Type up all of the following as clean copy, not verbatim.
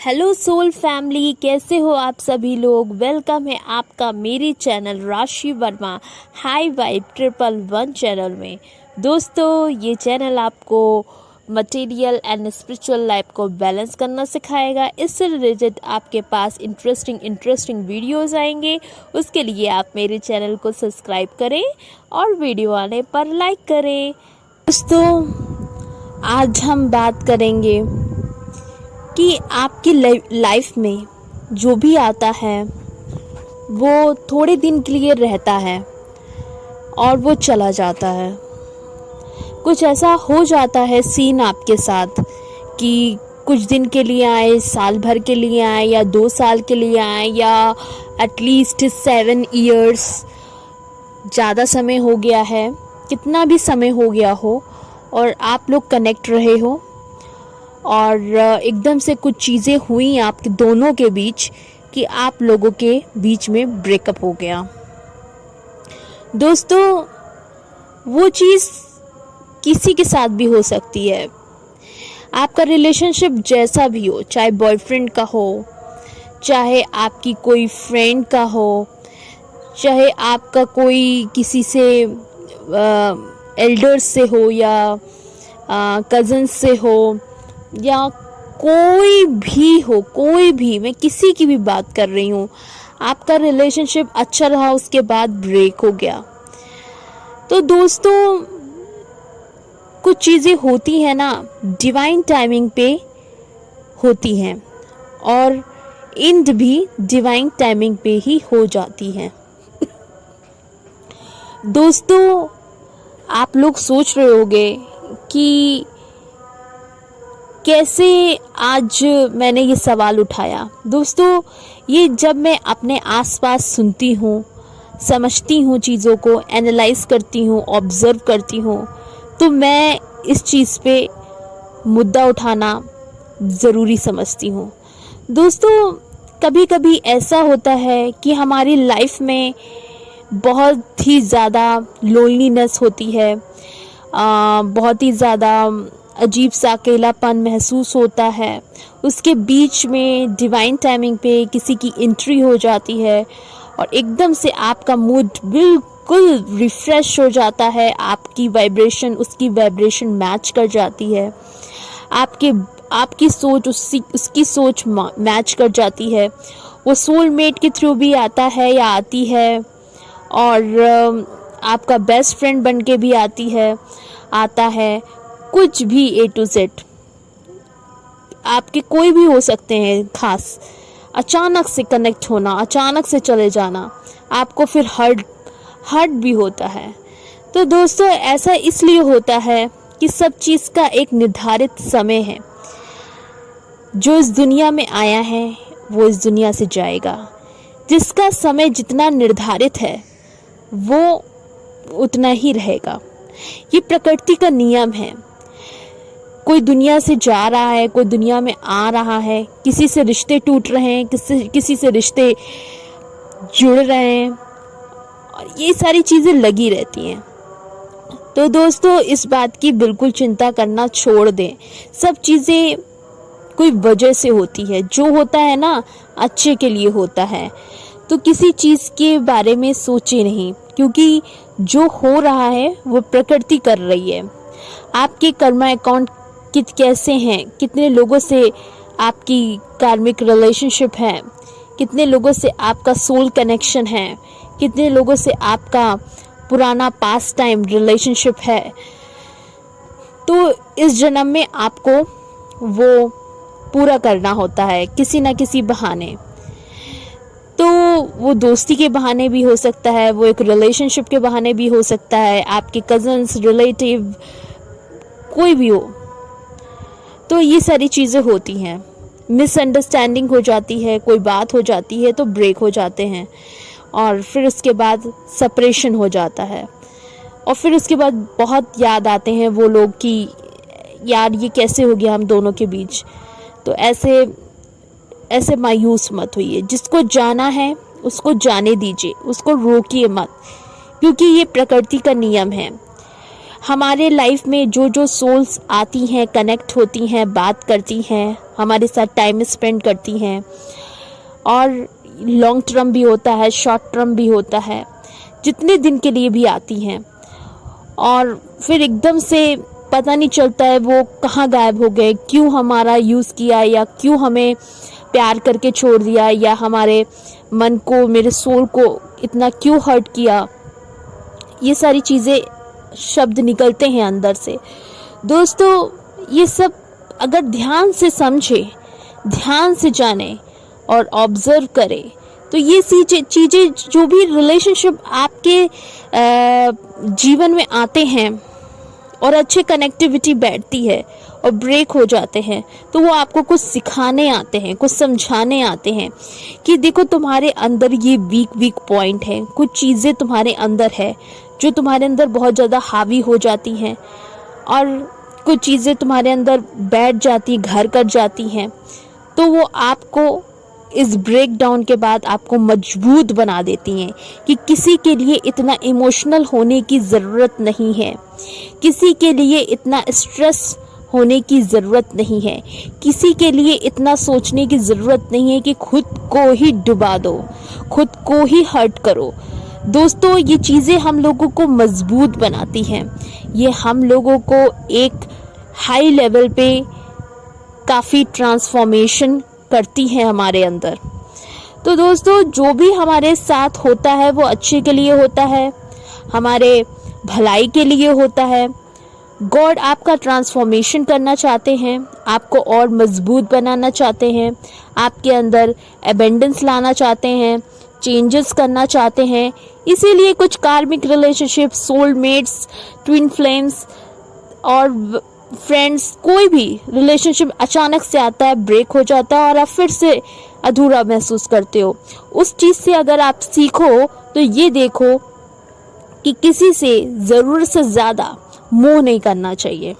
Hello soul family, कैसे हो आप सभी लोग। वेलकम है आपका मेरे चैनल राशि वर्मा हाई वाइब 111 चैनल में। दोस्तों, ये चैनल आपको मटेरियल एंड स्पिरिचुअल लाइफ को बैलेंस करना सिखाएगा। इससे रिलेटेड आपके पास इंटरेस्टिंग वीडियोस आएंगे। उसके लिए आप मेरे चैनल को सब्सक्राइब करें और वीडियो आने पर लाइक करें। दोस्तों, आज हम बात करेंगे कि आपकी लाइफ में जो भी आता है वो थोड़े दिन के लिए रहता है और वो चला जाता है। कुछ ऐसा हो जाता है सीन आपके साथ कि कुछ दिन के लिए आए, साल भर के लिए आए, या 2 साल के लिए आए, या एटलीस्ट 7 इयर्स, ज़्यादा समय हो गया है, कितना भी समय हो गया हो और आप लोग कनेक्ट रहे हो और एकदम से कुछ चीज़ें हुई आपके दोनों के बीच कि आप लोगों के बीच में ब्रेकअप हो गया। दोस्तों, वो चीज़ किसी के साथ भी हो सकती है। आपका रिलेशनशिप जैसा भी हो, चाहे बॉयफ्रेंड का हो, चाहे आपकी कोई फ्रेंड का हो, चाहे आपका कोई किसी से एल्डर्स से हो या कज़न्स से हो, या कोई भी, मैं किसी की भी बात कर रही हूँ। आपका रिलेशनशिप अच्छा रहा, उसके बाद ब्रेक हो गया। तो दोस्तों, कुछ चीज़ें होती हैं ना, डिवाइन टाइमिंग पे होती हैं और एंड भी डिवाइन टाइमिंग पे ही हो जाती हैं। दोस्तों, आप लोग सोच रहे होंगे कि कैसे आज मैंने ये सवाल उठाया। दोस्तों, ये जब मैं अपने आसपास सुनती हूँ, समझती हूँ, चीज़ों को एनालाइज करती हूँ, ऑब्ज़र्व करती हूँ, तो मैं इस चीज़ पे मुद्दा उठाना ज़रूरी समझती हूँ। दोस्तों, कभी कभी ऐसा होता है कि हमारी लाइफ में बहुत ही ज़्यादा लोनलीनेस होती है, बहुत ही ज़्यादा अजीब सा अकेलापन महसूस होता है। उसके बीच में डिवाइन टाइमिंग पे किसी की एंट्री हो जाती है और एकदम से आपका मूड बिल्कुल रिफ्रेश हो जाता है। आपकी वाइब्रेशन उसकी वाइब्रेशन मैच कर जाती है, आपकी सोच उसकी सोच मैच कर जाती है। वो सोलमेट के थ्रू भी आता है या आती है, और आपका बेस्ट फ्रेंड बन के भी आता है। कुछ भी A to Z आपके कोई भी हो सकते हैं खास। अचानक से कनेक्ट होना, अचानक से चले जाना, आपको फिर हर्ट भी होता है। तो दोस्तों, ऐसा इसलिए होता है कि सब चीज़ का एक निर्धारित समय है। जो इस दुनिया में आया है वो इस दुनिया से जाएगा। जिसका समय जितना निर्धारित है वो उतना ही रहेगा। ये प्रकृति का नियम है। कोई दुनिया से जा रहा है, कोई दुनिया में आ रहा है, किसी से रिश्ते टूट रहे हैं, किसी से रिश्ते जुड़ रहे हैं, और ये सारी चीज़ें लगी रहती हैं। तो दोस्तों, इस बात की बिल्कुल चिंता करना छोड़ दें। सब चीज़ें कोई वजह से होती है। जो होता है ना, अच्छे के लिए होता है। तो किसी चीज़ के बारे में सोचे नहीं, क्योंकि जो हो रहा है वो प्रकृति कर रही है। आपके कर्मा अकाउंट कैसे हैं, कितने लोगों से आपकी कार्मिक रिलेशनशिप है, कितने लोगों से आपका सोल कनेक्शन है, कितने लोगों से आपका पुराना पास्ट टाइम रिलेशनशिप है। तो इस जन्म में आपको वो पूरा करना होता है किसी ना किसी बहाने। तो वो दोस्ती के बहाने भी हो सकता है, वो एक रिलेशनशिप के बहाने भी हो सकता है, आपके कज़न्स, रिलेटिव, कोई भी हो। तो ये सारी चीज़ें होती हैं। मिसअंडरस्टैंडिंग हो जाती है, कोई बात हो जाती है तो ब्रेक हो जाते हैं, और फिर उसके बाद सेपरेशन हो जाता है। और फिर उसके बाद बहुत याद आते हैं वो लोग कि यार ये कैसे हो गया हम दोनों के बीच। तो ऐसे मायूस मत होइए। जिसको जाना है उसको जाने दीजिए, उसको रोकिए मत, क्योंकि ये प्रकृति का नियम है। हमारे लाइफ में जो जो सोल्स आती हैं, कनेक्ट होती हैं, बात करती हैं, हमारे साथ टाइम स्पेंड करती हैं, और लॉन्ग टर्म भी होता है, शॉर्ट टर्म भी होता है, जितने दिन के लिए भी आती हैं, और फिर एकदम से पता नहीं चलता है वो कहाँ गायब हो गए, क्यों हमारा यूज़ किया, या क्यों हमें प्यार करके छोड़ दिया, या हमारे मन को, मेरे सोल को इतना क्यों हर्ट किया। ये सारी चीज़ें, शब्द निकलते हैं अंदर से। दोस्तों, ये सब अगर ध्यान से समझे, ध्यान से जाने और ऑब्जर्व करें, तो ये चीज़ें जो भी रिलेशनशिप आपके जीवन में आते हैं और अच्छे कनेक्टिविटी बैठती है और ब्रेक हो जाते हैं, तो वो आपको कुछ सिखाने आते हैं, कुछ समझाने आते हैं कि देखो तुम्हारे अंदर ये वीक पॉइंट है, कुछ चीज़ें तुम्हारे अंदर है जो तुम्हारे अंदर बहुत ज़्यादा हावी हो जाती हैं, और कुछ चीज़ें तुम्हारे अंदर बैठ जाती, घर कर जाती हैं, तो वो आपको इस ब्रेक डाउन के बाद आपको मजबूत बना देती हैं कि किसी के लिए इतना इमोशनल होने की ज़रूरत नहीं है, किसी के लिए इतना स्ट्रेस होने की ज़रूरत नहीं है, किसी के लिए इतना सोचने की ज़रूरत नहीं है कि खुद को ही डुबा दो, खुद को ही हर्ट करो। दोस्तों, ये चीज़ें हम लोगों को मजबूत बनाती हैं, ये हम लोगों को एक हाई लेवल पे काफ़ी ट्रांसफॉर्मेशन करती हैं हमारे अंदर। तो दोस्तों, जो भी हमारे साथ होता है वो अच्छे के लिए होता है, हमारे भलाई के लिए होता है। गॉड आपका ट्रांसफॉर्मेशन करना चाहते हैं, आपको और मजबूत बनाना चाहते हैं, आपके अंदर एबेंडेंस लाना चाहते हैं, चेंजेस करना चाहते हैं। इसीलिए कुछ कार्मिक रिलेशनशिप, सोलमेट्स, ट्विन फ्लेम्स और फ्रेंड्स, कोई भी रिलेशनशिप अचानक से आता है, ब्रेक हो जाता है और आप फिर से अधूरा महसूस करते हो। उस चीज़ से अगर आप सीखो तो ये देखो कि किसी से ज़रूरत से ज़्यादा मोह नहीं करना चाहिए,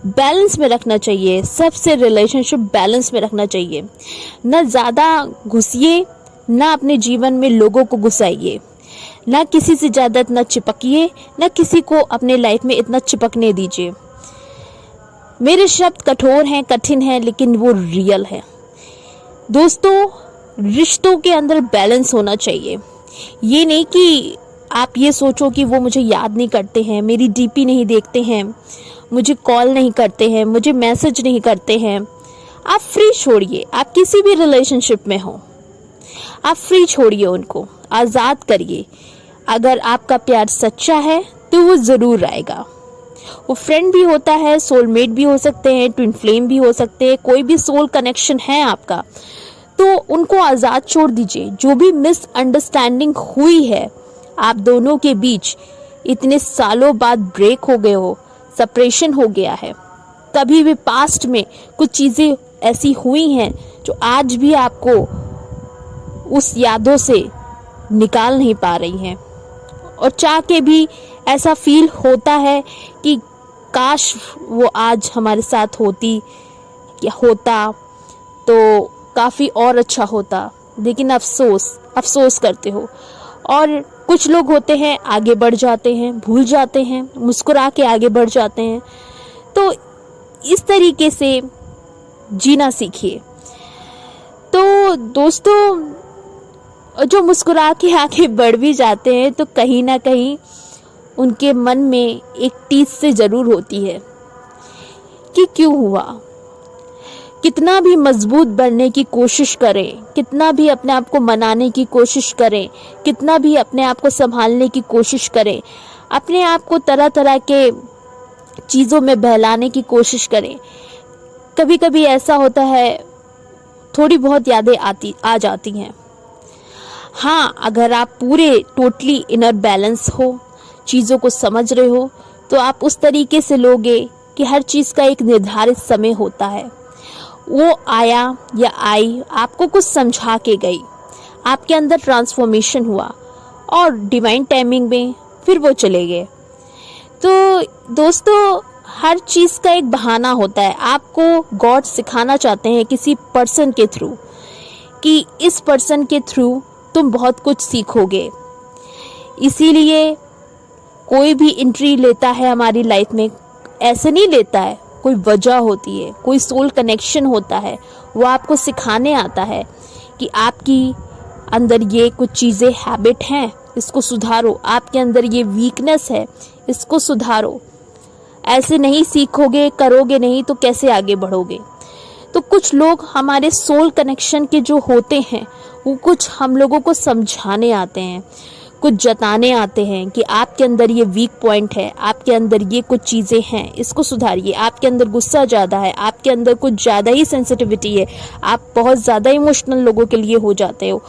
बैलेंस में रखना चाहिए, सबसे रिलेशनशिप बैलेंस में रखना चाहिए। न ज़्यादा घुसिए, ना अपने जीवन में लोगों को घुसाइए, ना किसी से ज़्यादा इतना चिपकिए, ना किसी को अपने लाइफ में इतना चिपकने दीजिए। मेरे शब्द कठोर हैं, कठिन हैं, लेकिन वो रियल है। दोस्तों, रिश्तों के अंदर बैलेंस होना चाहिए। ये नहीं कि आप ये सोचो कि वो मुझे याद नहीं करते हैं, मेरी डीपी नहीं देखते हैं, मुझे कॉल नहीं करते हैं, मुझे मैसेज नहीं करते हैं। आप फ्री छोड़िए, आप किसी भी रिलेशनशिप में हो, आप फ्री छोड़िए, उनको आज़ाद करिए। अगर आपका प्यार सच्चा है तो वो ज़रूर आएगा। वो फ्रेंड भी होता है, सोलमेट भी हो सकते हैं, ट्विन फ्लेम भी हो सकते हैं, कोई भी सोल कनेक्शन है आपका, तो उनको आज़ाद छोड़ दीजिए। जो भी मिसअंडरस्टैंडिंग हुई है आप दोनों के बीच, इतने सालों बाद ब्रेक हो गए हो, सेपरेशन हो गया है, कभी भी पास्ट में कुछ चीज़ें ऐसी हुई हैं जो आज भी आपको उस यादों से निकाल नहीं पा रही हैं, और चाह के भी ऐसा फील होता है कि काश वो आज हमारे साथ होती या होता तो काफ़ी और अच्छा होता, लेकिन अफसोस करते हो। और कुछ लोग होते हैं आगे बढ़ जाते हैं, भूल जाते हैं, मुस्कुरा के आगे बढ़ जाते हैं। तो इस तरीके से जीना सीखिए। तो दोस्तों, जो मुस्कुरा के आगे बढ़ भी जाते हैं तो कहीं ना कहीं उनके मन में एक टीस से ज़रूर होती है कि क्यों हुआ। कितना भी मजबूत बनने की कोशिश करें, कितना भी अपने आप को मनाने की कोशिश करें, कितना भी अपने आप को संभालने की कोशिश करें, अपने आप को तरह तरह के चीज़ों में बहलाने की कोशिश करें, कभी कभी ऐसा होता है थोड़ी बहुत यादें आ जाती हैं। हाँ, अगर आप पूरे टोटली इनर बैलेंस हो, चीज़ों को समझ रहे हो, तो आप उस तरीके से लोगे कि हर चीज़ का एक निर्धारित समय होता है। वो आया या आई, आपको कुछ समझा के गई, आपके अंदर ट्रांसफॉर्मेशन हुआ और डिवाइन टाइमिंग में फिर वो चले गए। तो दोस्तों, हर चीज़ का एक बहाना होता है। आपको गॉड सिखाना चाहते हैं किसी पर्सन के थ्रू कि इस पर्सन के थ्रू तुम बहुत कुछ सीखोगे। इसीलिए कोई भी एंट्री लेता है हमारी लाइफ में, ऐसे नहीं लेता है, कोई वजह होती है, कोई सोल कनेक्शन होता है। वो आपको सिखाने आता है कि आपकी अंदर ये कुछ चीज़ें हैबिट हैं, इसको सुधारो, आपके अंदर ये वीकनेस है, इसको सुधारो। ऐसे नहीं सीखोगे, करोगे नहीं तो कैसे आगे बढ़ोगे। तो कुछ लोग हमारे सोल कनेक्शन के जो होते हैं वो कुछ हम लोगों को समझाने आते हैं, कुछ जताने आते हैं कि आपके अंदर ये वीक पॉइंट है, आपके अंदर ये कुछ चीज़ें हैं, इसको सुधारिए। आपके अंदर गुस्सा ज़्यादा है, आपके अंदर कुछ ज़्यादा ही सेंसिटिविटी है, आप बहुत ज़्यादा इमोशनल लोगों के लिए हो जाते हो,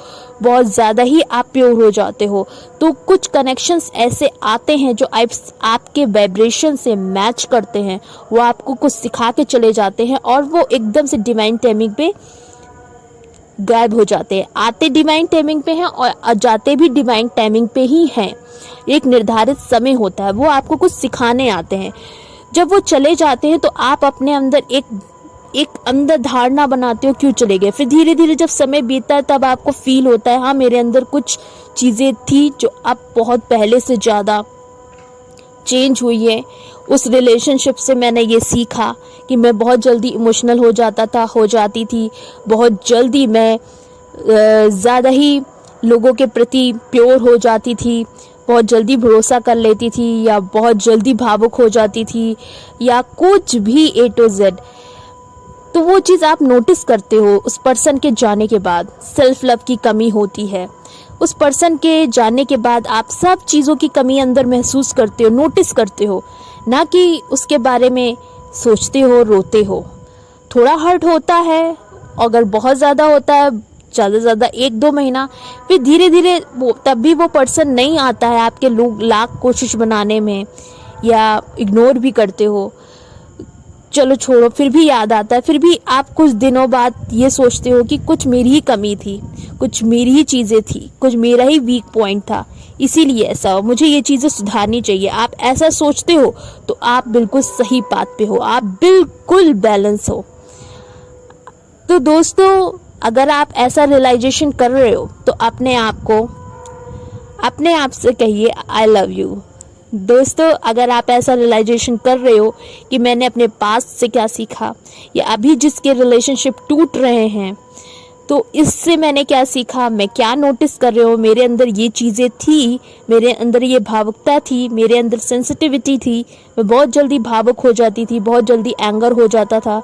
बहुत ज़्यादा ही आप प्योर हो जाते हो। तो कुछ कनेक्शंस ऐसे आते हैं जो आपके वाइब्रेशन से मैच करते हैं, वो आपको कुछ सिखा के चले जाते हैं और वो एकदम से डिवाइन टाइमिंग पे गायब हो जाते हैं। आते डिवाइन टाइमिंग पे हैं और जाते भी डिवाइन टाइमिंग पे ही हैं। एक निर्धारित समय होता है, वो आपको कुछ सिखाने आते हैं। जब वो चले जाते हैं तो आप अपने अंदर एक अंदर धारणा बनाते हो क्यों चले गए। फिर धीरे धीरे जब समय बीतता है तब आपको फील होता है हाँ मेरे अंदर कुछ चीज़ें थी जो अब बहुत पहले से ज़्यादा चेंज हुई है। उस रिलेशनशिप से मैंने ये सीखा कि मैं बहुत जल्दी इमोशनल हो जाती थी, बहुत जल्दी मैं ज़्यादा ही लोगों के प्रति प्योर हो जाती थी, बहुत जल्दी भरोसा कर लेती थी या बहुत जल्दी भावुक हो जाती थी या कुछ भी A to Z। तो वो चीज़ आप नोटिस करते हो उस पर्सन के जाने के बाद। सेल्फ लव की कमी होती है, उस पर्सन के जाने के बाद आप सब चीज़ों की कमी अंदर महसूस करते हो, नोटिस करते हो, ना कि उसके बारे में सोचते हो, रोते हो। थोड़ा हर्ट होता है, अगर बहुत ज़्यादा होता है, ज़्यादा से ज़्यादा 1-2 महीना, फिर धीरे धीरे तब भी वो पर्सन नहीं आता है, आपके लोग लाख कोशिश बनाने में या इग्नोर भी करते हो, चलो छोड़ो, फिर भी याद आता है। फिर भी आप कुछ दिनों बाद ये सोचते हो कि कुछ मेरी ही कमी थी, कुछ मेरी ही चीज़ें थी, कुछ मेरा ही वीक पॉइंट था, इसीलिए ऐसा हो, मुझे ये चीज़ें सुधारनी चाहिए। आप ऐसा सोचते हो तो आप बिल्कुल सही बात पे हो, आप बिल्कुल बैलेंस हो। तो दोस्तों, अगर आप ऐसा रियलाइजेशन कर रहे हो तो अपने आप से कहिए आई लव यू। दोस्तों, अगर आप ऐसा रियलाइजेशन कर रहे हो कि मैंने अपने पास्ट से क्या सीखा या अभी जिसके रिलेशनशिप टूट रहे हैं तो इससे मैंने क्या सीखा, मैं क्या नोटिस कर रहे हो, मेरे अंदर ये चीज़ें थी, मेरे अंदर ये भावुकता थी, मेरे अंदर सेंसिटिविटी थी, मैं बहुत जल्दी भावुक हो जाती थी, बहुत जल्दी एंगर हो जाता था।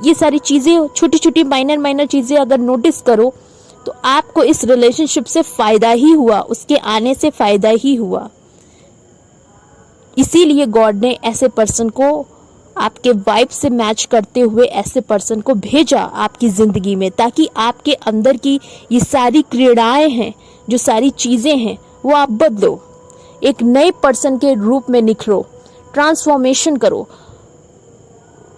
ये सारी चीज़ें, छोटी छोटी माइनर चीज़ें अगर नोटिस करो तो आपको इस रिलेशनशिप से फ़ायदा ही हुआ, उसके आने से फ़ायदा ही हुआ। इसीलिए गॉड ने ऐसे पर्सन को, आपके वाइब से मैच करते हुए ऐसे पर्सन को भेजा आपकी ज़िंदगी में, ताकि आपके अंदर की ये सारी क्रीड़ाएं हैं, जो सारी चीज़ें हैं, वो आप बदलो, एक नए पर्सन के रूप में निखरो, ट्रांसफॉर्मेशन करो।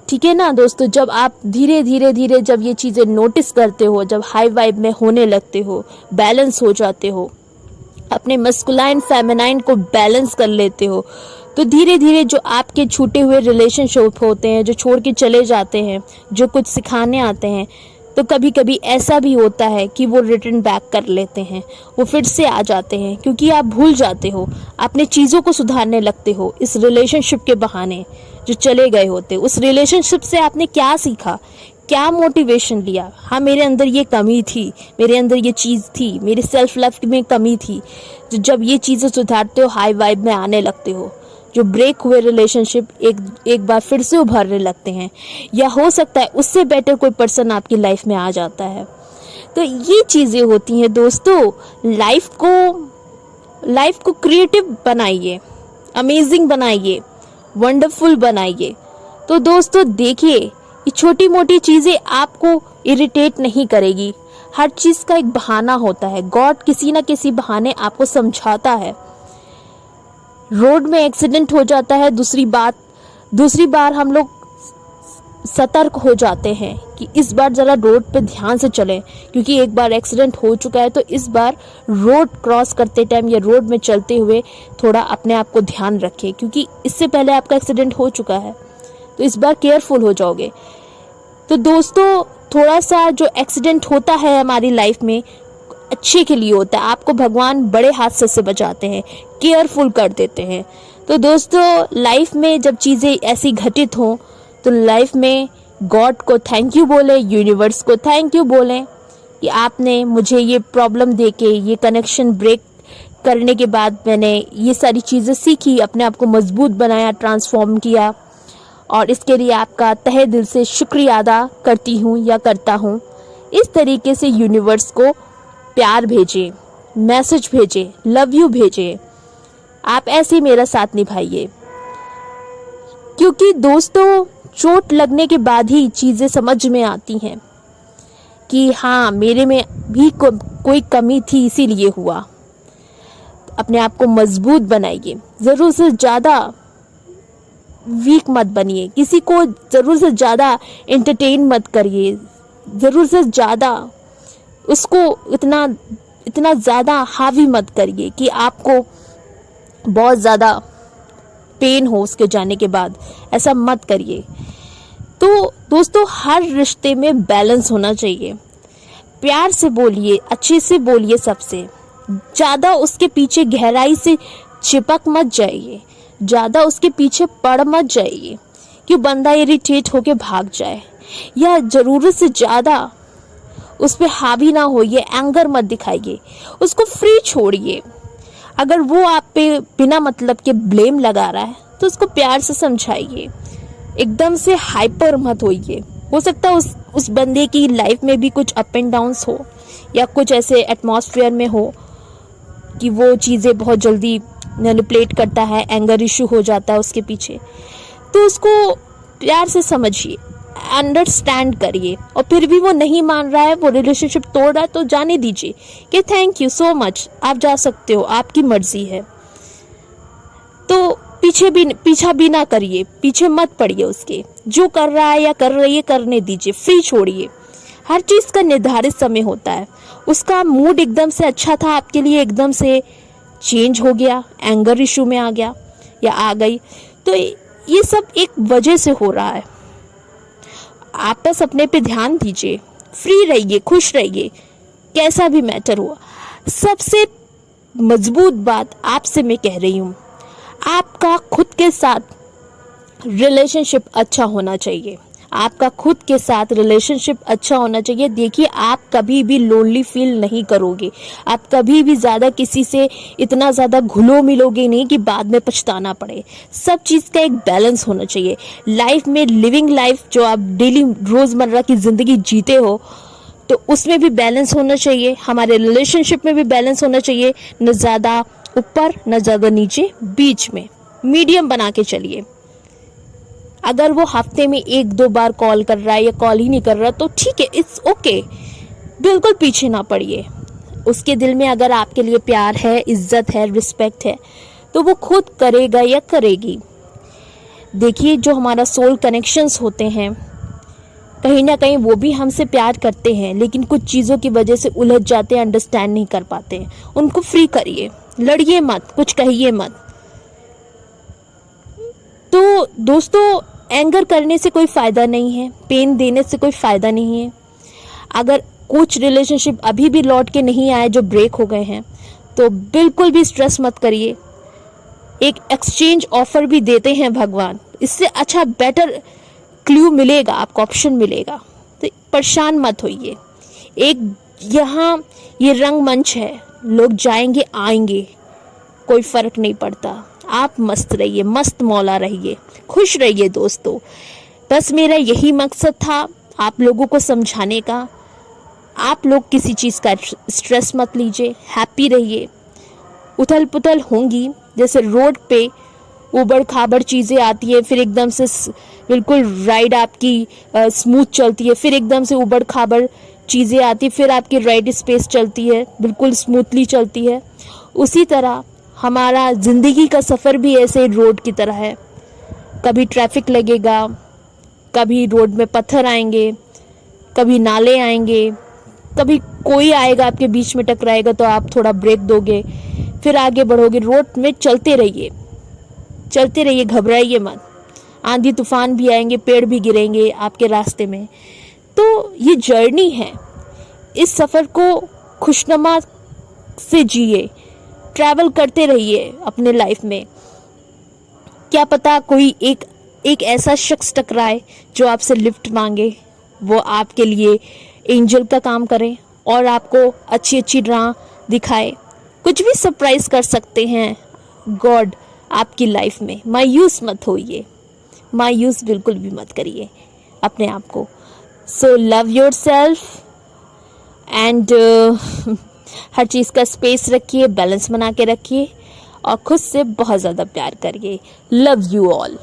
ठीक है ना दोस्तों। जब आप धीरे धीरे जब ये चीज़ें नोटिस करते हो, जब हाई वाइब में होने लगते हो, बैलेंस हो जाते हो, अपने मस्कुलाइन फेमिनाइन को बैलेंस कर लेते हो, तो धीरे धीरे जो आपके छूटे हुए रिलेशनशिप होते हैं, जो छोड़ के चले जाते हैं, जो कुछ सिखाने आते हैं, तो कभी कभी ऐसा भी होता है कि वो रिटर्न बैक कर लेते हैं, वो फिर से आ जाते हैं, क्योंकि आप भूल जाते हो, अपने चीज़ों को सुधारने लगते हो इस रिलेशनशिप के बहाने जो चले गए होते। उस रिलेशनशिप से आपने क्या सीखा, क्या मोटिवेशन लिया, हाँ मेरे अंदर ये कमी थी, मेरे अंदर ये चीज़ थी, मेरे सेल्फ लव में कमी थी। जब ये चीज़ें सुधारते हो, हाई वाइब में आने लगते हो, जो ब्रेक हुए रिलेशनशिप एक बार फिर से उभरने लगते हैं, या हो सकता है उससे बेटर कोई पर्सन आपकी लाइफ में आ जाता है। तो ये चीज़ें होती हैं दोस्तों। लाइफ को क्रिएटिव बनाइए, अमेजिंग बनाइए, वंडरफुल बनाइए। तो दोस्तों देखिए, ये छोटी मोटी चीज़ें आपको इरिटेट नहीं करेगी। हर चीज़ का एक बहाना होता है, गॉड किसी ना किसी बहाने आपको समझाता है। रोड में एक्सीडेंट हो जाता है, दूसरी बार हम लोग सतर्क हो जाते हैं कि इस बार ज़रा रोड पे ध्यान से चलें, क्योंकि एक बार एक्सीडेंट हो चुका है, तो इस बार रोड क्रॉस करते टाइम या रोड में चलते हुए थोड़ा अपने आप को ध्यान रखें, क्योंकि इससे पहले आपका एक्सीडेंट हो चुका है, तो इस बार केयरफुल हो जाओगे। तो दोस्तों, थोड़ा सा जो एक्सीडेंट होता है हमारी लाइफ में अच्छे के लिए होता है। आपको भगवान बड़े हादसे से बचाते हैं, केयरफुल कर देते हैं। तो दोस्तों लाइफ में जब चीज़ें ऐसी घटित हों तो लाइफ में गॉड को थैंक यू बोले, यूनिवर्स को थैंक यू बोलें कि आपने मुझे ये प्रॉब्लम देके, ये कनेक्शन ब्रेक करने के बाद मैंने ये सारी चीज़ें सीखी, अपने आप को मजबूत बनाया, ट्रांसफॉर्म किया, और इसके लिए आपका तहे दिल से शुक्रिया अदा करती हूँ या करता हूँ। इस तरीके से यूनिवर्स को प्यार भेजें, मैसेज भेजें, लव यू भेजें। आप ऐसे ही मेरा साथ निभाइए, क्योंकि दोस्तों चोट लगने के बाद ही चीज़ें समझ में आती हैं कि हाँ मेरे में भी कोई कमी थी, इसीलिए हुआ। अपने आप को मजबूत बनाइए, ज़रूर से ज़्यादा वीक मत बनिए, किसी को ज़रूर से ज़्यादा एंटरटेन मत करिए, ज़रूर से ज़्यादा उसको इतना ज़्यादा हावी मत करिए कि आपको बहुत ज़्यादा पेन हो उसके जाने के बाद, ऐसा मत करिए। तो दोस्तों हर रिश्ते में बैलेंस होना चाहिए। प्यार से बोलिए, अच्छे से बोलिए, सबसे ज़्यादा उसके पीछे गहराई से चिपक मत जाइए, ज़्यादा उसके पीछे पड़ मत जाइए कि बंदा इरिटेट होके भाग जाए, या ज़रूरत से ज़्यादा उस पर हावी ना होइए, एंगर मत दिखाइए, उसको फ्री छोड़िए। अगर वो आप पे बिना मतलब के ब्लेम लगा रहा है तो उसको प्यार से समझाइए, एकदम से हाइपर मत होइए। हो सकता है उस बंदे की लाइफ में भी कुछ अप एंड डाउन्स हो, या कुछ ऐसे एटमॉस्फेयर में हो कि वो चीज़ें बहुत जल्दी मैनिपुलेट करता है, एंगर इशू हो जाता है उसके पीछे, तो उसको प्यार से समझिए, अंडरस्टैंड करिए। और फिर भी वो नहीं मान रहा है, वो रिलेशनशिप तोड़ रहा है, तो जाने दीजिए कि थैंक यू सो मच, आप जा सकते हो, आपकी मर्जी है। तो पीछा भी ना करिए, पीछे मत पड़िए उसके, जो कर रहा है या कर रही है करने दीजिए, फ्री छोड़िए। हर चीज़ का निर्धारित समय होता है। उसका मूड एकदम से अच्छा था, आपके लिए एकदम से चेंज हो गया, एंगर इशू में आ गया या आ गई, तो ये सब एक वजह से हो रहा है। आप बस अपने पे ध्यान दीजिए, फ्री रहिए, खुश रहिए, कैसा भी मैटर हुआ। सबसे मजबूत बात आपसे मैं कह रही हूँ, आपका खुद के साथ रिलेशनशिप अच्छा होना चाहिए। आपका खुद के साथ रिलेशनशिप अच्छा होना चाहिए। देखिए आप कभी भी लोनली फील नहीं करोगे, आप कभी भी ज़्यादा किसी से इतना ज़्यादा घुलो मिलोगे नहीं कि बाद में पछताना पड़े। सब चीज़ का एक बैलेंस होना चाहिए लाइफ में। लिविंग लाइफ जो आप डेली रोज़मर्रा की ज़िंदगी जीते हो, तो उसमें भी बैलेंस होना चाहिए, हमारे रिलेशनशिप में भी बैलेंस होना चाहिए। न ज़्यादा ऊपर न ज़्यादा नीचे, बीच में मीडियम बना के चलिए। अगर वो हफ्ते में 1-2 बार कॉल कर रहा है या कॉल ही नहीं कर रहा, तो ठीक है, इट्स ओके, बिल्कुल पीछे ना पड़िए। उसके दिल में अगर आपके लिए प्यार है, इज्जत है, रिस्पेक्ट है, तो वो खुद करेगा या करेगी। देखिए जो हमारा सोल कनेक्शंस होते हैं, कहीं ना कहीं वो भी हमसे प्यार करते हैं, लेकिन कुछ चीज़ों की वजह से उलझ जाते हैं, अंडरस्टैंड नहीं कर पाते हैं। उनको फ्री करिए, लड़िए मत, कुछ कहिए मत। तो दोस्तों एंगर करने से कोई फ़ायदा नहीं है, पेन देने से कोई फ़ायदा नहीं है। अगर कुछ रिलेशनशिप अभी भी लौट के नहीं आए जो ब्रेक हो गए हैं, तो बिल्कुल भी स्ट्रेस मत करिए। एक एक्सचेंज ऑफर भी देते हैं भगवान, इससे अच्छा बेटर क्लू मिलेगा आपको, ऑप्शन मिलेगा, तो परेशान मत होइए। एक यहाँ ये रंगमंच है, लोग जाएंगे आएंगे, कोई फ़र्क नहीं पड़ता। आप मस्त रहिए, मस्त मौला रहिए, खुश रहिए दोस्तों। बस मेरा यही मकसद था आप लोगों को समझाने का। आप लोग किसी चीज़ का स्ट्रेस मत लीजिए, हैप्पी रहिए। उथल पुथल होंगी, जैसे रोड पे उबड़ खाबड़ चीज़ें आती है, फिर एकदम से बिल्कुल राइड आपकी स्मूथ चलती है, फिर एकदम से उबड़ खाबड़ चीज़ें आती है, फिर आपकी राइड स्पेस चलती है, बिल्कुल स्मूथली चलती है। उसी तरह हमारा ज़िंदगी का सफ़र भी ऐसे रोड की तरह है। कभी ट्रैफिक लगेगा, कभी रोड में पत्थर आएंगे, कभी नाले आएंगे, कभी कोई आएगा आपके बीच में टकराएगा तो आप थोड़ा ब्रेक दोगे, फिर आगे बढ़ोगे। रोड में चलते रहिए, घबराइए मत। आंधी तूफान भी आएंगे, पेड़ भी गिरेंगे आपके रास्ते में। तो ये जर्नी है, इस सफ़र को खुशनुमा से जिए, ट्रैवल करते रहिए अपने लाइफ में। क्या पता कोई एक ऐसा शख्स टकराए जो आपसे लिफ्ट मांगे, वो आपके लिए एंजल का काम करे और आपको अच्छी अच्छी राह दिखाए, कुछ भी सरप्राइज कर सकते हैं गॉड आपकी लाइफ में। मायूस मत होइए, मायूस बिल्कुल भी मत करिए अपने आप को। So love yourself and हर चीज़ का स्पेस रखिए, बैलेंस बना के रखिए और खुद से बहुत ज़्यादा प्यार करिए। Love you all.